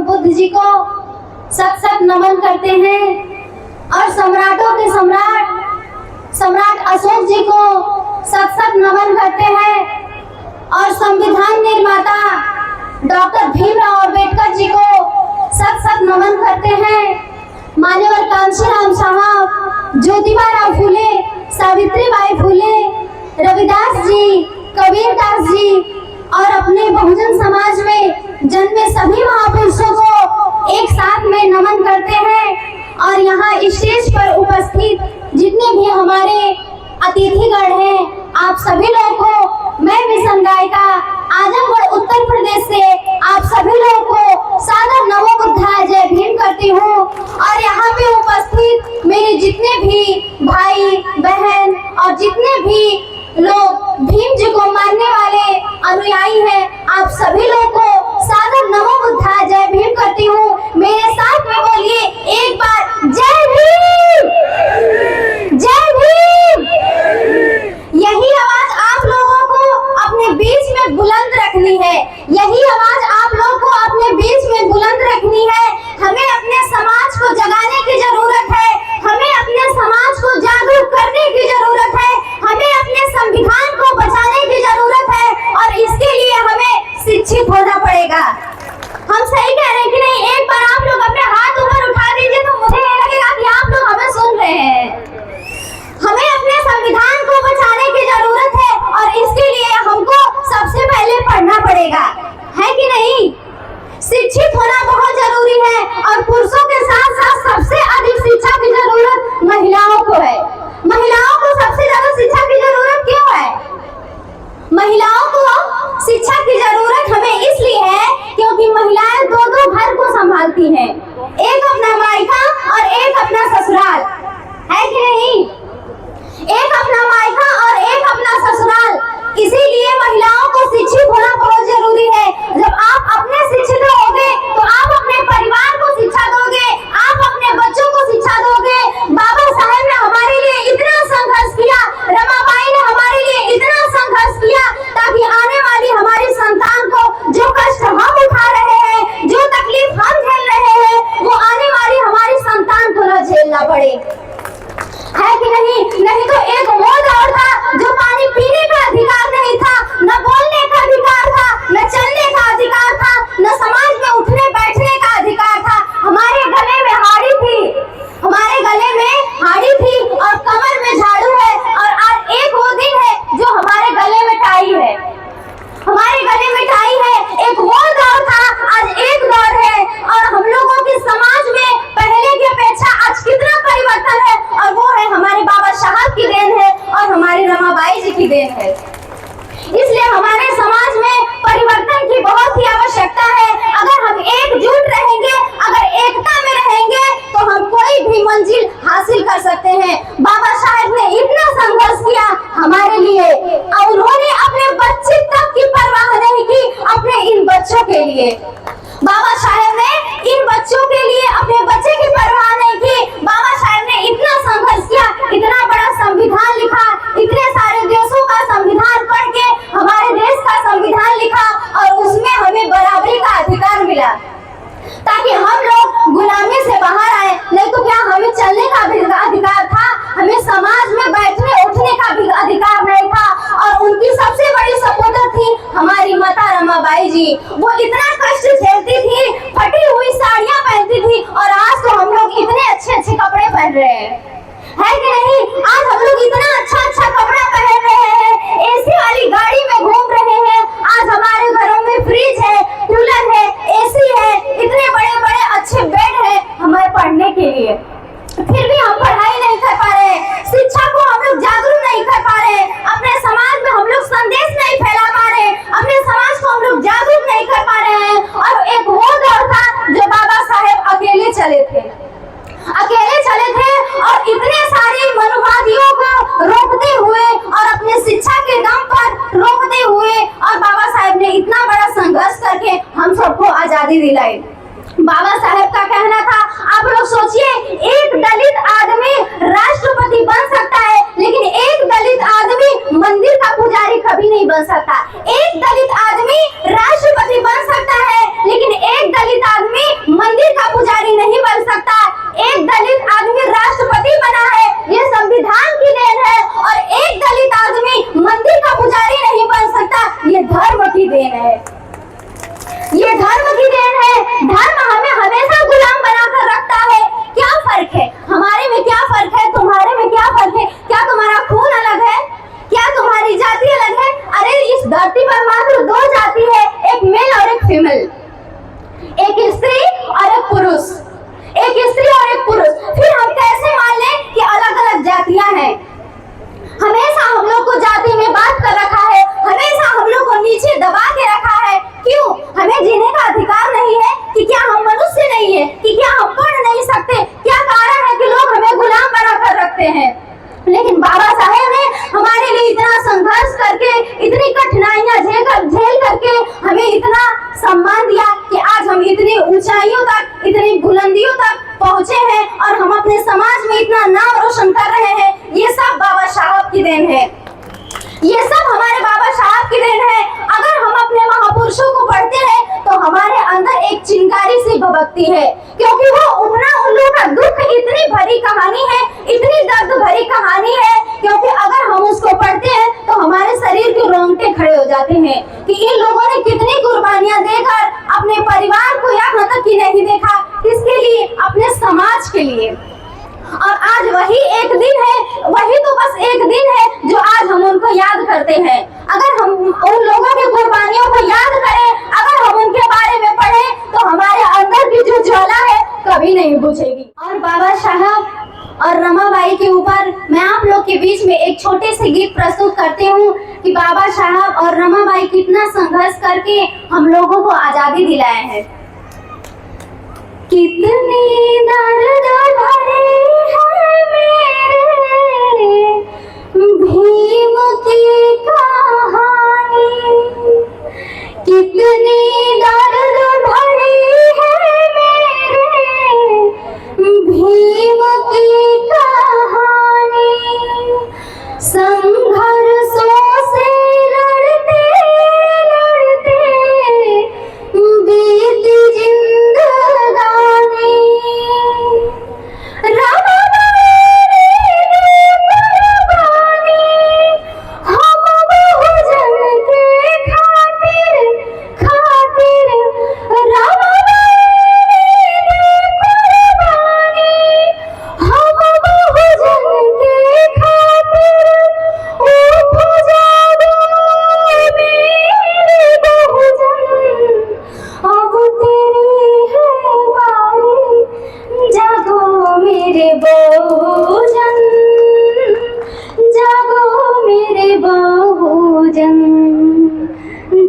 गौतम बुद्ध जी को सत सत नमन करते हैं और सम्राटों के सम्राट अशोक जी को सत सत नमन करते हैं और संविधान निर्माता डॉक्टर भीमराव अंबेडकर जी को सत सत नमन करते हैं। मान्यवर कांशीराम साहब, ज्योतिबा फूले, सावित्रीबाई फूले, रविदास जी, कबीरदास जी और अपने बहुजन समाज में जन्मे सभी महापुरुषों को एक साथ में नमन करते हैं। और यहाँ स्टेज पर उपस्थित जितने भी हमारे अतिथिगण हैं, आप सभी लोगों को मैं मिशन गायिका आजमगढ़ उत्तर प्रदेश से आप सभी लोगों को सादर नमो बुद्धाय जय भीम करती हूँ। और यहाँ पे उपस्थित मेरे जितने भी भाई बहन और जितने भी लोग भीम जी को मानने वाले अनुयायी हैं, आप सभी लोगों को सादर नमो बुद्धाय जय भीम करती हूँ। मेरे साथ में बोलिए एक बार जय भीम, जय भीम। यही आवाज आप लोगों को अपने बीच में बुलंद रखनी है, यही आवाज आप लोगों को अपने बीच में बुलंद रखनी है। हमें अपने समाज को जगाने की जरूरत है, हमें अपने समाज को जागरूक करने की जरूरत है, हमें अपने संविधान को बचाने की जरूरत है और इसके लिए हमें शिक्षित होना पड़ेगा। हम सही कह रहे हैं कि नहीं? एक बार आप लोग अपने हाथ ऊपर उठा दीजिए तो मुझे ये लगेगा कि आप लोग हमें सुन रहे हैं। हमें अपने संविधान को बचाने की जरूरत है और इसके लिए हमको सबसे पहले पढ़ना पड़ेगा, है कि नहीं? शिक्षित होना बहुत जरूरी है और पुरुषों के साथ साथ सबसे अधिक शिक्षा की जरूरत महिलाओं को है। महिलाओं को सबसे ज्यादा शिक्षा की जरूरत क्यों है? महिलाओं को शिक्षा की जरूरत हमें इसलिए है क्योंकि महिलाएं दो घर को संभालती हैं, एक अपना मायका और एक अपना ससुराल, है कि नहीं? एक अपना मायका और एक अपना ससुराल। इसीलिए महिलाओं को शिक्षित होना बहुत जरूरी है। जब आप अपने शिक्षित होगे तो आप अपने परिवार को शिक्षा दोगे, आप अपने बच्चों को शिक्षा दोगे। बाबा साहेब ने हमारे लिए इतना संघर्ष किया, रमाबाई ने हमारे लिए इतना संघर्ष किया ताकि आने वाली हमारी संतान को जो कष्ट हम उठा रहे हैं, जो तकलीफ हम झेल रहे हैं, वो आने वाली हमारी संतान को न झेलना पड़े, है कि नहीं? नहीं तो एक वो दौर था जो पानी पीने का अधिकार नहीं था, न बोलने का अधिकार था, न चलने का अधिकार था, न समाज में उठने बैठने का अधिकार था। हमारे गले में हाड़ी थी, हमारे गले में हाड़ी थी और कमर में झाड़ू है और आज एक वो दिन है जो हमारे गले में टाई है, हमारे गले में टाई है। एक वो दौर था, आज एक दौर है और हम लोगों के समाज में पहले की अपेक्षा आज कितना परिवर्तन है और वो है हमारे बाबा साहब की देन है और हमारी रमाबाई जी की देन है। इसलिए हमारे समाज में परिवर्तन की बहुत ही आवश्यकता है। अगर हम एकजुट रहेंगे, अगर एकता में रहेंगे तो हम कोई भी मंजिल हासिल कर सकते हैं। बाबा साहब ने इतना संघर्ष किया हमारे लिए और उन्होंने अपने बच्चे तक की परवाह नहीं की अपने इन बच्चों के लिए। बाबा साहब ने इन बच्चों के लिए अपने बच्चे की परवाह नहीं की। बाबा साहब ने इतना संघर्ष किया, इतना बड़ा संविधान लिखा, इतने सारे देशों का संविधान पढ़ के हमारे देश का संविधान लिखा और उसमें हमें बराबरी का अधिकार मिला ताकि हम लोग गुलामी से बाहर आए। नहीं तो क्या हमें चलने का भी अधिकार था? हमें समाज में बैठने उठने का भी अधिकार नहीं था। और उनकी सबसे बड़ी सपोर्टर थी हमारी माता रमाबाई जी। वो इतना कष्ट झेलती थी, फटी हुई साड़ियां पहनती थी और आज तो हम लोग इतने अच्छे अच्छे कपड़े पहन रहे हैं, है कि नहीं? आज हम लोग इतना अच्छा अच्छा कपड़ा पहन रहे हैं, एसी वाली गाड़ी में घूम रहे हैं। आज हमारे घरों में फ्रिज है, कूलर है, एसी है, इतने बड़े बड़े अच्छे बेड है हमारे पढ़ने के लिए। फिर भी हम पढ़ाई नहीं कर पा रहे, शिक्षा को हम लोग जागरूक नहीं कर पा रहे, अपने समाज में हम लोग संदेश नहीं फैला पा रहे, अपने समाज को हम लोग जागरूक नहीं कर पा रहे हैं। और एक वो दौर था जो बाबा साहेब अकेले चले थे और इतने सारे मनुवादियों को रोकते हुए और अपने शिक्षा के दम पर रोकते हुए और बाबा साहेब ने इतना बड़ा संघर्ष करके हम सबको आजादी दिलाई। बाबा साहेब का कहना था, आप लोग सोचिए, एक दलित आदमी राष्ट्रपति बन सकता है लेकिन एक दलित आदमी मंदिर का पुजारी कभी नहीं बन सकता। एक दलित आदमी राष्ट्रपति बन सकता है लेकिन एक दलित आदमी एक स्त्री और एक पुरुष, एक स्त्री और एक पुरुष। फिर हम कैसे मान लें कि अलग अलग जातियां हैं? हमेशा हम लोग को जाति में बात कर रखा है, हमेशा हम लोग को नीचे दबा के रखा है। क्यों? हमें जीने का अधिकार नहीं है कि क्या हम मनुष्य नहीं है, कि क्या हम पढ़ नहीं सकते? क्या कारण है कि लोग हमें गुलाम बनाकर रखते हैं? लेकिन बाबा साहेब ने हमारे लिए इतना संघर्ष करके, इतनी कठिनाइयां झेल करके हमें इतना सम्मान दिया कि आज हम इतनी ऊंचाइयों तक, इतनी बुलंदियों तक पहुंचे हैं और हम अपने समाज में इतना नाम रोशन कर रहे हैं। ये सब बाबा साहब की देन है, ये सब हमारे बाबा साहब की देन है। अगर हम अपने महापुरुषों को पढ़ते हैं तो हमारे अंदर एक चिंगारी सी भभकती है, क्योंकि वो उगना उल्लू का दुख इतनी भरी कहानी है, इतनी दर्द भरी कहानी है, क्योंकि अगर हम उसको पढ़ते हैं तो हमारे शरीर के रोंगटे खड़े हो जाते हैं कि इन लोगों ने कितनी कुर्बानियां देकर अपने परिवार को यहाँ तक कि नहीं देखा, किसके लिए? अपने समाज के लिए। और आज वही एक दिन है, वही तो बस एक दिन है जो आज हम उनको याद करते हैं। अगर हम उन लोगों की कुर्बानियों को याद करें, अगर हम उनके बारे में पढ़ें तो हमारे अंदर की जो ज्वाला है कभी नहीं बुझेगी। और बाबा साहब और रमाबाई के ऊपर मैं आप लोग के बीच में एक छोटे से गीत प्रस्तुत करती हूँ कि बाबा साहब और रमाबाई कितना संघर्ष करके हम लोगों को आजादी दिलाए हैं। कितने दर्द भरे हैं मेरे भीम की कहानी, कितने दर्द भरे हैं मेरे भीम की कहानी। संघर्षों से लड़ते लड़ते बीती जिंदगानी,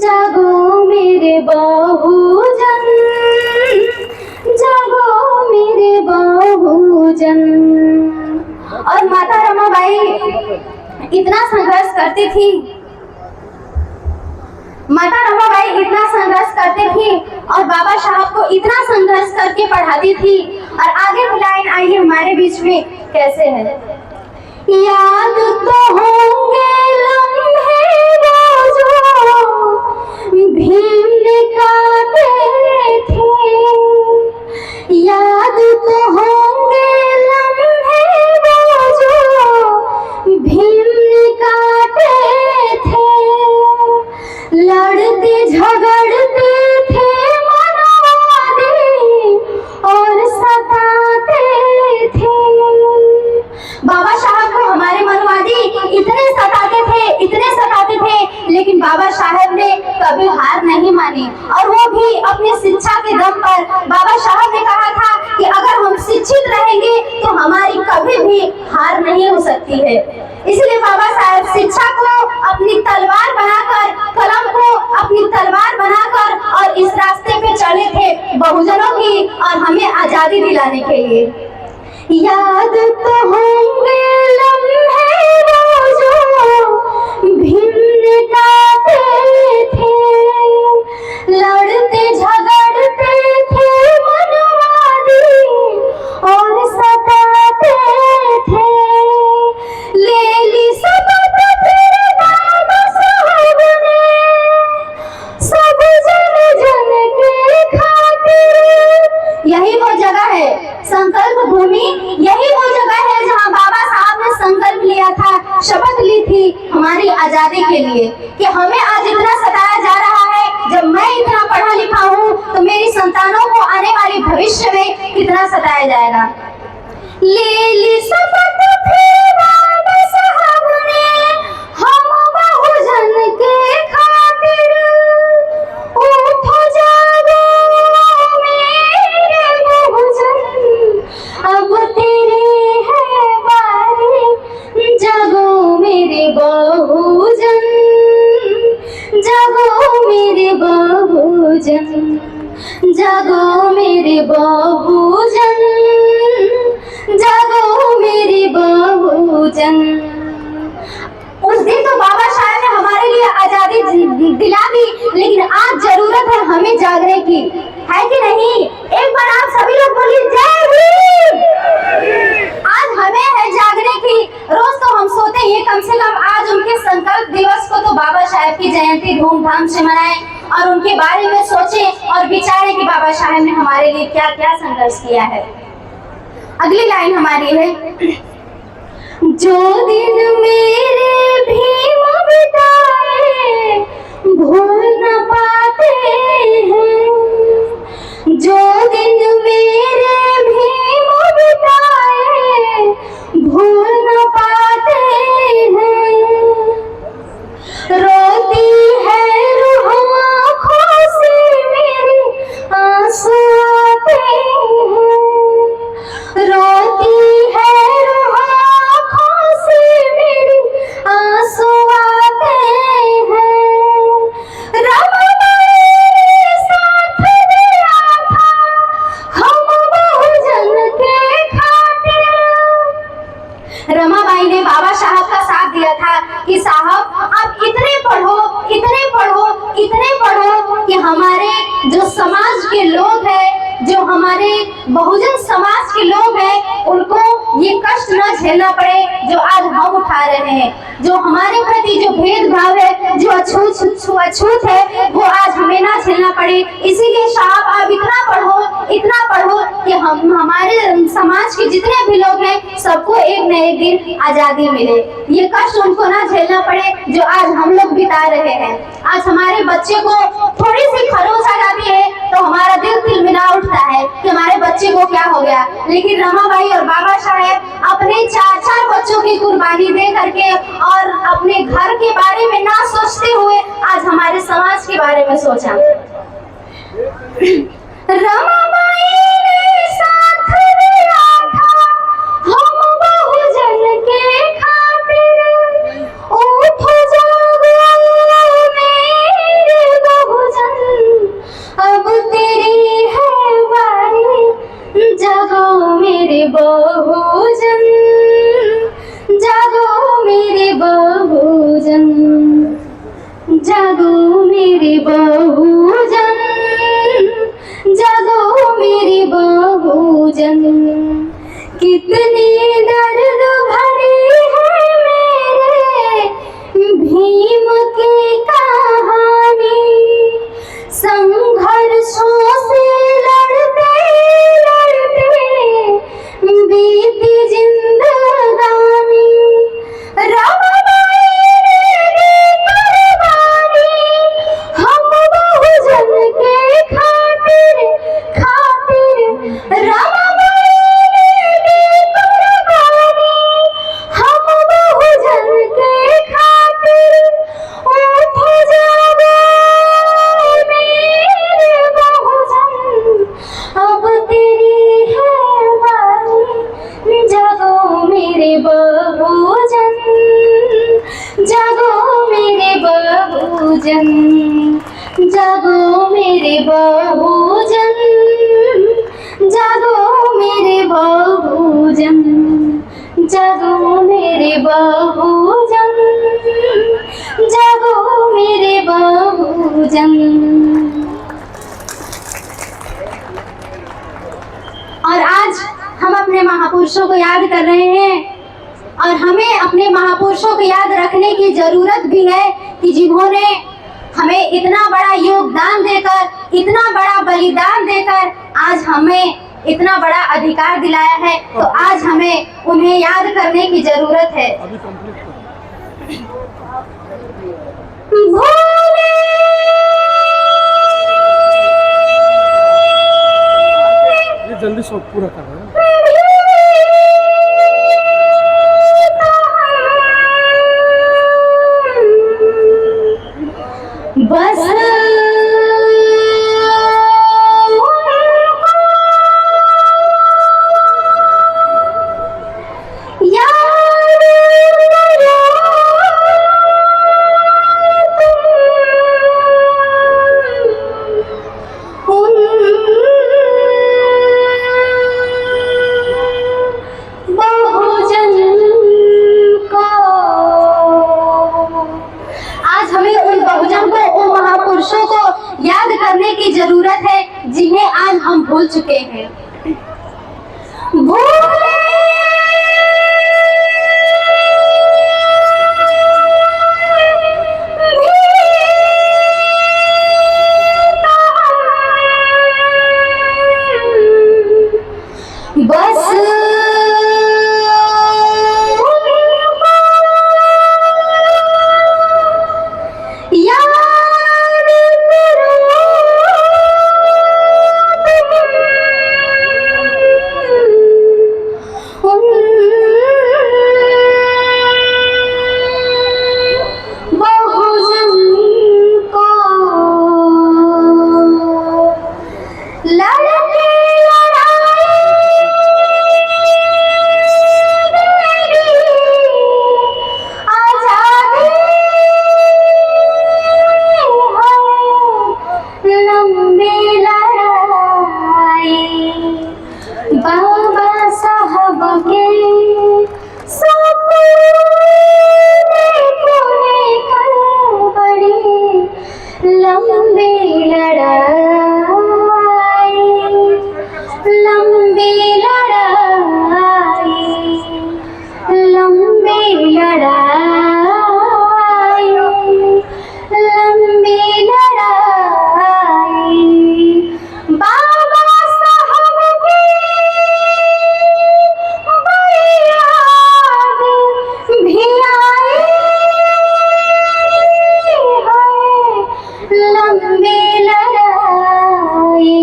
जागो मेरे बहुजन, जागो मेरे बहुजन। और माता रमाबाई इतना संघर्ष करती थी, माता रमाबाई इतना संघर्ष करती थी और बाबा साहब को इतना संघर्ष करके पढ़ाती थी। और आगे की लाइन आइए हमारे बीच में कैसे है। याद तो होंगे लम्हे वो जो भीम निकालते थे, याद तो होंगे लम्हे वो जो भीम निकालते थे। लड़ते झगड़ते थे मनवादी और सताते थे। बाबा साहब को हमारे मनवादी इतने सताते थे, लेकिन बाबा साहब ने कभी हार नहीं मानी। और वो भी अपनी शिक्षा के दम पर बाबा साहब ने कहा था कि अगर हम शिक्षित रहेंगे तो हमारी कभी भी हार नहीं हो सकती है। इसलिए बाबा साहब शिक्षा को अपनी तलवार बनाकर, कलम को अपनी तलवार बनाकर और इस रास्ते पे चले थे बहुजनों की और हमें आजादी दिलाने के लिए। याद तो होंगे लम्हे वो जो भीम निकालते थे, लड़ते झगड़ते थे मनवादी और सताते थे। ले ली शपथ फिर बाबा साहब ने सब जन जन के खातिर। यही वो जगह है, संकल्प भूमि, यही वो जगह है जहाँ बाबा साहब ने संकल्प लिया था, शपथ ली थी हमारी आजादी के लिए कि हमें आज इतना सताया जा रहा है, जब मैं इतना पढ़ा लिखा हूँ तो मेरी संतानों को आने वाले भविष्य में कितना सताया जाएगा। ले ली शपथ फिर बाबा साहब ने हम बहुजन के खातिर, उठो जागो जागो मेरे बहुजन, जागो मेरे बहुजन। उस दिन तो बाबा साहब ने हमारे लिए आजादी दिला दी, लेकिन आज जरूरत है हमें जागने की, है कि नहीं? एक बार आप सभी लोग बोलिए जय भीम। आज हमें है जागने की। रोज तो हम सोते हैं, कम से कम आज उनके संकल्प दिवस को तो बाबा साहब की जयंती धूमधाम से मनाएं और उनके बारे में सोचें और विचारें कि बाबा साहब ने हमारे लिए क्या क्या संघर्ष किया है। अगली लाइन हमारी है, जो दिन मेरे भीम बिताए भूल न पाते हैं, जो दिन मेरे भीम बिताए भूल न पाते हैं, रोती है रूह आँखों से मेरी आंसू आते हैं, रोती है रूह आँखों से मेरी आंसू आते हैं। रमाबाई ने साथ दिया था हम बहुजन के खातिर। रमाबाई ने बाबा साहब का साथ दिया था कि साहब आप इतने पढ़ो, इतने पढ़ो, इतने पढ़ो कि हमारे जो समाज के लोग हैं, जो हमारे बहुजन समाज के लोग हैं, उनको ये कष्ट न झेलना पड़े जो आज हम उठा रहे हैं। जो हमारे प्रति जो भेदभाव है, जो अछूत है, वो आज हमें ना झेलना पड़े। इसीलिए साहब आप इतना पढ़ो कि हम हमारे समाज के जितने भी लोग हैं सबको एक न एक दिन आजादी मिले, ये कष्ट उनको ना झेलना पड़े जो आज हम लोग बिता रहे हैं। आज हमारे बच्चे को थोड़ी सी खरोच आ जाती है तो हमारा दिल तिलमिला उठता है कि हमारे बच्चे को क्या हो गया, लेकिन रमाबाई और बाबा साहेब अपने 4 बच्चों की कुर्बानी दे करके और अपने घर के बारे में ना सोचते हुए आज हमारे समाज के बारे में सोचा। रमाबाई ने साथ दिया था हम बहुजन के खातिर, उठो जागो मेरे बहुजन, अब तेरी है बारी, जागो मेरे बहुजन, जागो मेरे बहुजन, जागो मेरे बहुजन, जागो मेरे बहुजन। कितनी दर्द भरी है मेरे भीम की कहानी, संघर्षों से लड़ते लड़ते बीती जिंदगानी, रमाबाई ने दी कुर्बानी हम बहुजन के खातिर, रमाबाई ने दी कुर्बानी हम बहुजन के खातिर, उठो जागो मेरे बहुजन, अब तेरी है बारी, जागो मेरे बहुजन, जागो मेरे बहुजन, जागो मेरे बहुजन, जागो मेरे बहुजन, जागो मेरे बहुजन, जागो मेरे बहुजन। और आज हम अपने महापुरुषों को याद कर रहे हैं और हमें अपने महापुरुषों को याद रखने की जरूरत भी है कि जिन्होंने हमें इतना बड़ा योगदान देकर, इतना बड़ा बलिदान देकर आज हमें इतना बड़ा अधिकार दिलाया है, तो आज हमें उन्हें याद करने की जरूरत है। भोले जल्दी सब पूरा कर रहे हैं। बस हैं। भूले बस याद बहुजन को लड़के बाबा साहब के सपने पूरे कर बड़ी लंबी लड़ाई, लंबी लड़ाई, लंबी लड़ाई, लंबी लड़ाई। बाबा साहब की बड़ी याद भी आई है, लंबी लड़ाई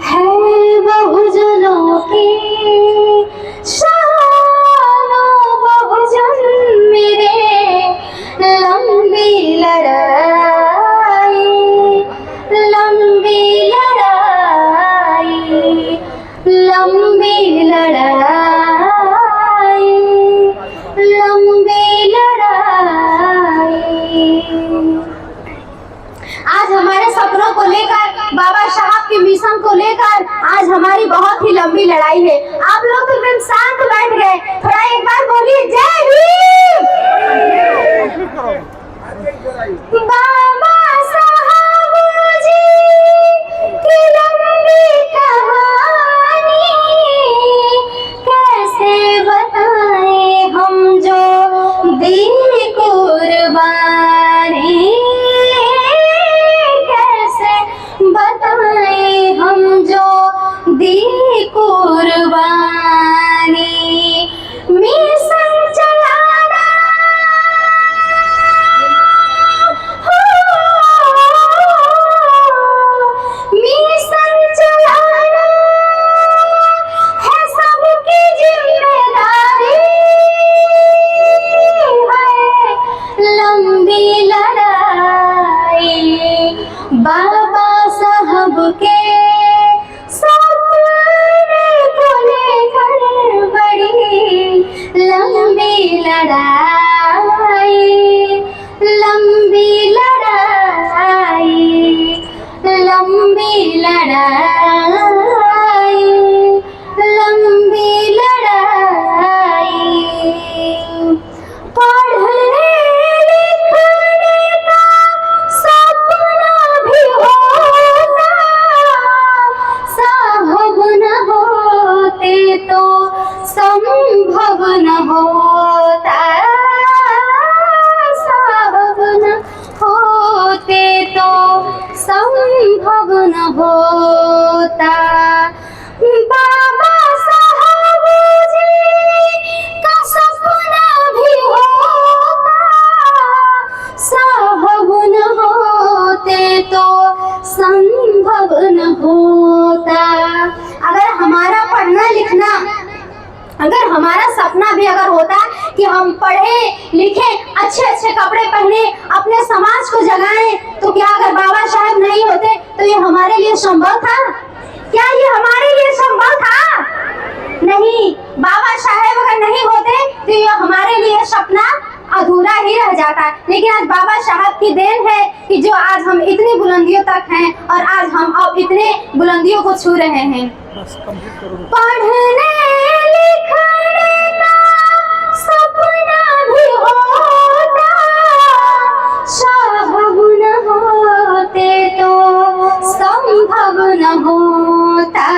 है बहुजनों की शानो बहुजन मेरे, लंबी लड़ाई, लंबी लड़ाई, लंबी लड़ाई, लंबी लड़ाई। आज हमारे सपनों को लेकर, बाबा साहब के मिशन को लेकर आज हमारी बहुत ही लंबी लड़ाई है। आप लोग तो एकदम शांत बैठ गए, थोड़ा एक बार बोलिए जय भीम। बाबा साहब जी की लंबी कहानी कैसे बताएं हम जो दी कुर्बानी, कैसे बताएं हम जो दी कुर्बानी। मिशन चलाना मिशन चलाना है सबकी जिम्मेदारी है, लंबी लड़ाई। बाबा साहब के सपने को लेकर बड़ी लंबी लड़ाई, लंबी लड़ाई, लंबी लड़ाई, लंबी लड़ाई। पढ़ने लिखने का सपना भी होता, साहब न होते तो संभव न होता, साहब न होते तो संभव न होता। बाबा साहब जी का सपना भी होता, साहब न होते तो संभव न होता। अगर हमारा पढ़ना लिखना, अगर हमारा सपना भी अगर होता कि हम पढ़े लिखे, अच्छे अच्छे कपड़े पहने, अपने समाज को जगाएं, तो क्या अगर बाबा साहब नहीं होते तो ये हमारे लिए संभव था? क्या ये हमारे लिए संभव था? नहीं। बाबा साहब अगर नहीं होते तो ये हमारे लिए सपना अधूरा ही रह जाता। लेकिन आज बाबा साहब की देन है कि जो आज हम इतनी बुलंदियों तक हैं और आज हम अब इतने बुलंदियों को छू रहे हैं। पढ़ने लिखने का सपना भी होता, साहब न होते तो संभव न होता।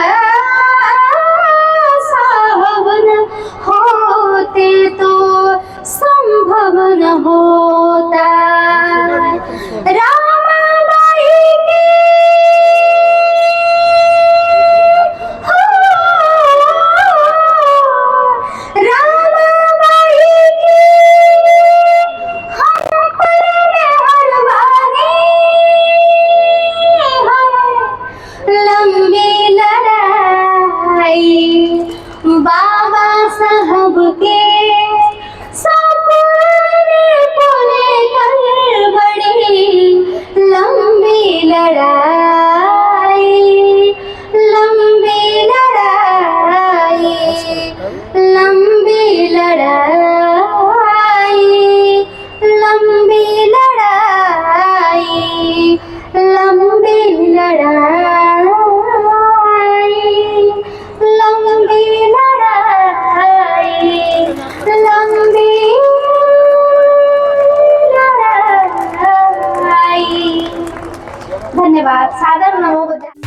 धन्यवाद। सादर नमो बुद्धाय।